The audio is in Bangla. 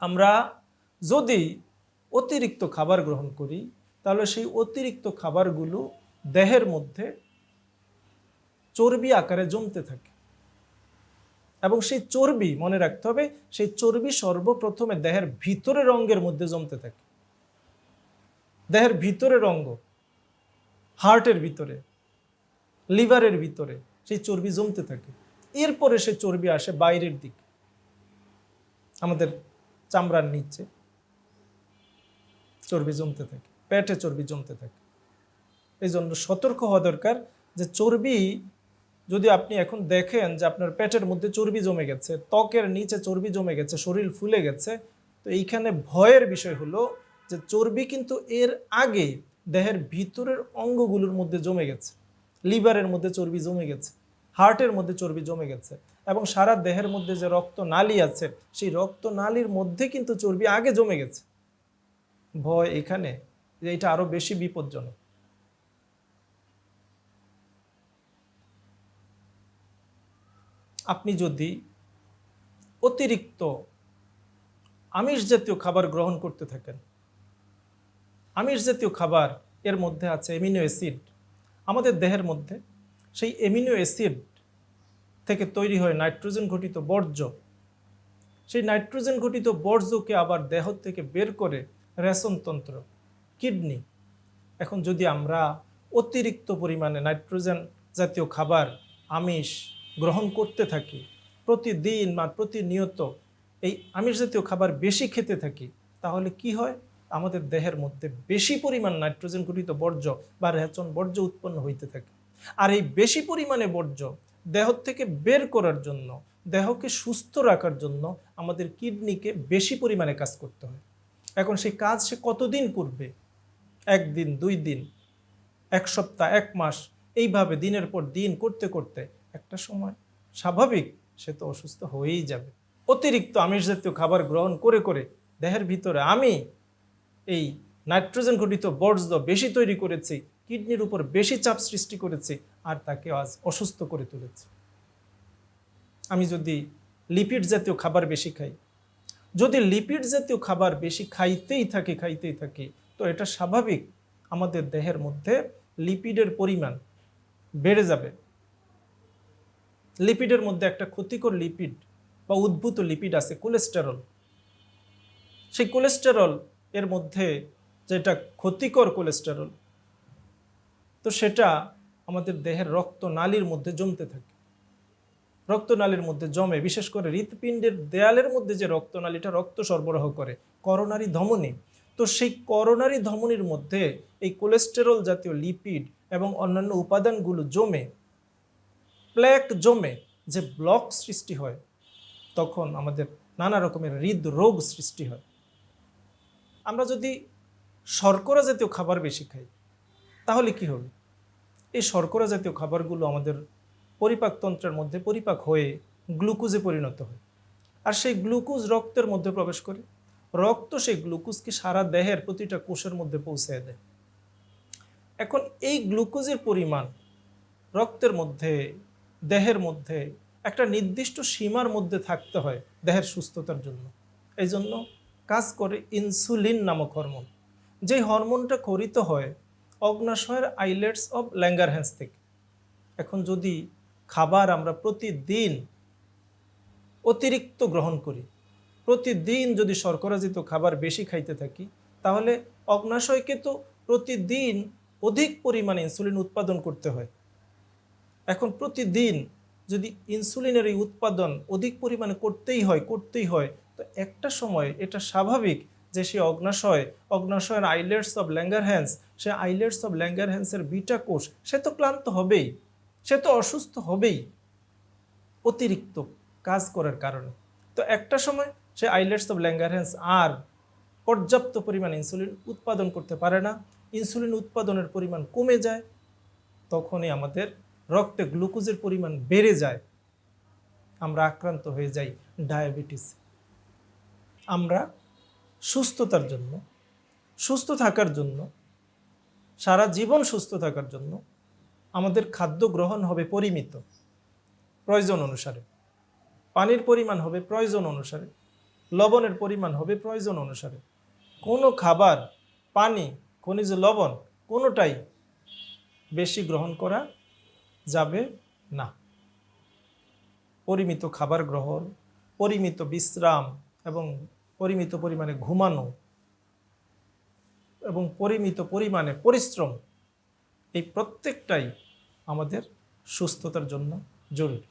আমরা যদি অতিরিক্ত খাবার গ্রহণ করি তাহলে সেই অতিরিক্ত খাবারগুলো দেহের মধ্যে চর্বি আকারে জমতে থাকে এবং সেই চর্বি মনে রাখতে হবে সেই চর্বি সর্বপ্রথমে দেহের ভিতরের অঙ্গের মধ্যে জমতে থাকে। দেহের ভিতরের অঙ্গ, হার্টের ভিতরে, লিভারের ভিতরে সেই চর্বি জমতে থাকে। এরপরে সেই চর্বি আসে বাইরের দিকে, আমাদের চামড়ার নিচে চর্বি জমতে থাকে, পেটে চর্বি জমতে থাকে। এই জন্য সতর্ক হওয়া দরকার যে চর্বি যদি আপনি এখন দেখেন যে আপনার পেটের মধ্যে চর্বি জমে গেছে, ত্বকের নিচে চর্বি জমে গেছে, শরীর ফুলে গেছে, তো এইখানে ভয়ের বিষয় হলো যে চর্বি কিন্তু এর আগে দেহের ভিতরের অঙ্গগুলোর মধ্যে জমে গেছে। লিভারের মধ্যে চর্বি জমে গেছে, হার্টের মধ্যে চর্বি জমে গেছে এবং সারা দেহের মধ্যে যে রক্তনালী আছে সেই রক্তনালীর মধ্যে কিন্তু চর্বি আগে জমে গেছে। ভয় এখানে যে এটা আরো বেশি বিপজ্জনক। আপনি যদি অতিরিক্ত আমিষ জাতীয় খাবার গ্রহণ করতে থাকেন, আমিষ জাতীয় খাবার এর মধ্যে আছে অ্যামিনো অ্যাসিড। আমাদের দেহের মধ্যে সেই অ্যামিনো অ্যাসিড থেকে তৈরি হয় নাইট্রোজেন ঘটিত বর্জ্য। সেই নাইট্রোজেন ঘটিত বর্জ্যকে আবার দেহ থেকে বের করে রেচনতন্ত্র, কিডনি। এখন যদি আমরা অতিরিক্ত পরিমাণে নাইট্রোজেন জাতীয় খাবার, আমিষ গ্রহণ করতে থাকি, প্রতিদিন বা প্রতিনিয়ত এই আমিষ জাতীয় খাবার বেশি খেতে থাকি, তাহলে কি হয়? আমাদের দেহের মধ্যে বেশি পরিমাণ নাইট্রোজেন ঘটিত বর্জ্য বা রেচন বর্জ্য উৎপন্ন হইতে থাকে। আর এই বেশি পরিমাণে বর্জ্য দেহ থেকে বের করার জন্য, দেহকে সুস্থ রাখার জন্য আমাদের কিডনিকে বেশি পরিমাণে কাজ করতে হয়। এখন সেই কাজ সে কতদিন করবে? একদিন, 2 দিন, 1 সপ্তাহ, 1 মাস, এইভাবে দিনের পর দিন করতে করতে একটা সময় স্বাভাবিক সে তো অসুস্থ হয়েই যাবে। অতিরিক্ত আমিষ জাতীয় খাবার গ্রহণ করে করে দেহের ভিতরে আমি এই নাইট্রোজেন ঘটিত বর্জ্য বেশি তৈরি করেছি, কিডনির উপর বেশি চাপ সৃষ্টি করেছি, আর তাকে আজ অসুস্থ করে তুলেছি। আমি যদি লিপিড জাতীয় খাবার বেশি খাই, যদি লিপিড জাতীয় খাবার বেশি খাইতেই থাকি, তো এটা স্বাভাবিক আমাদের দেহের মধ্যে লিপিডের পরিমাণ বেড়ে যাবে। লিপিডের মধ্যে একটা ক্ষতিকর লিপিড বা উদ্ভূত লিপিড আছে কোলেস্টেরল। সেই কোলেস্টেরল এর মধ্যে যেটা ক্ষতিকর কোলেস্টেরল, তো সেটা আমাদের দেহের রক্তনালীর মধ্যে জমতে থাকে। রক্তনালীর মধ্যে জমে, বিশেষ করে হৃৎপিণ্ডের দেয়ালের মধ্যে যে রক্তনালীটা রক্ত সরবরাহ করে, করোনারি ধমনী, তো সেই করোনারি ধমনীর মধ্যে এই কোলেস্টেরল জাতীয় লিপিড এবং অন্যান্য উপাদানগুলো জমে, প্লেক জমে, যে ব্লক সৃষ্টি হয়, তখন আমাদের নানা রকমের হৃদরোগ সৃষ্টি হয়। আমরা যদি শর্করা জাতীয় খাবার বেশি খাই তাহলে কি হবে? এই শর্করা জাতীয় খাবারগুলো আমাদের পরিপাকতন্ত্রের মধ্যে পরিপাক হয়ে গ্লুকোজে পরিণত হয়, আর সেই গ্লুকোজ রক্তের মধ্যে প্রবেশ করে। রক্ত সেই গ্লুকোজকে সারা দেহের প্রতিটা কোষের মধ্যে পৌঁছে দেয়। এখন এই গ্লুকোজের পরিমাণ রক্তের মধ্যে, দেহের মধ্যে একটা নির্দিষ্ট সীমার মধ্যে থাকতে হয় দেহের সুস্থতার জন্য। এই জন্য কাজ করে ইনসুলিন নামক হরমোন। যেই হরমোনটা খরিত হয় অগ্ন্যাশয়ের আইলেটস অব ল্যাঙ্গারহ্যান্স থেকে। এখন যদি খাবার আমরা প্রতিদিন অতিরিক্ত গ্রহণ করি, প্রতিদিন যদি শর্করাজিত খাবার বেশি খাইতে থাকি, তাহলে অগ্ন্যাশয়কে তো প্রতিদিন অধিক পরিমাণে ইনসুলিন উৎপাদন করতে হয়। এখন প্রতিদিন যদি ইনসুলিনের এই উৎপাদন অধিক পরিমাণে করতেই হয়, তো একটা সময় এটা স্বাভাবিক যে সে অগ্ন্যাশয়ের আইলেটস অব ল্যাঙ্গারহ্যান্স, সে আইলেটস অব ল্যাঙ্গারহ্যান্সের বিটা কোষ সে তো ক্লান্ত হবেই, সে তো অসুস্থ হবেই অতিরিক্ত কাজ করার কারণে। তো একটা সময় সে আইলেটস অব ল্যাঙ্গারহ্যান্স আর পর্যাপ্ত পরিমাণ ইনসুলিন উৎপাদন করতে পারে না, ইনসুলিন উৎপাদনের পরিমাণ কমে যায়, তখনই আমাদের রক্তে গ্লুকোজের পরিমাণ বেড়ে যায়, আমরা আক্রান্ত হয়ে যাই ডায়াবেটিস। আমরা সুস্থতার জন্য, সুস্থ থাকার জন্য, সারা জীবন সুস্থ থাকার জন্য আমাদের খাদ্য গ্রহণ হবে পরিমিত, প্রয়োজন অনুসারে। পানির পরিমাণ হবে প্রয়োজন অনুসারে, লবণের পরিমাণ হবে প্রয়োজন অনুসারে। কোনো খাবার, পানি, খনিজ লবণ কোনোটাই বেশি গ্রহণ করা যাবে না। পরিমিত খাবার গ্রহণ, পরিমিত বিশ্রাম এবং পরিমিত পরিমাণে ঘুমানো এবং পরিমিত পরিমাণে পরিশ্রম, এই প্রত্যেকটাই আমাদের সুস্থতার জন্য জরুরি।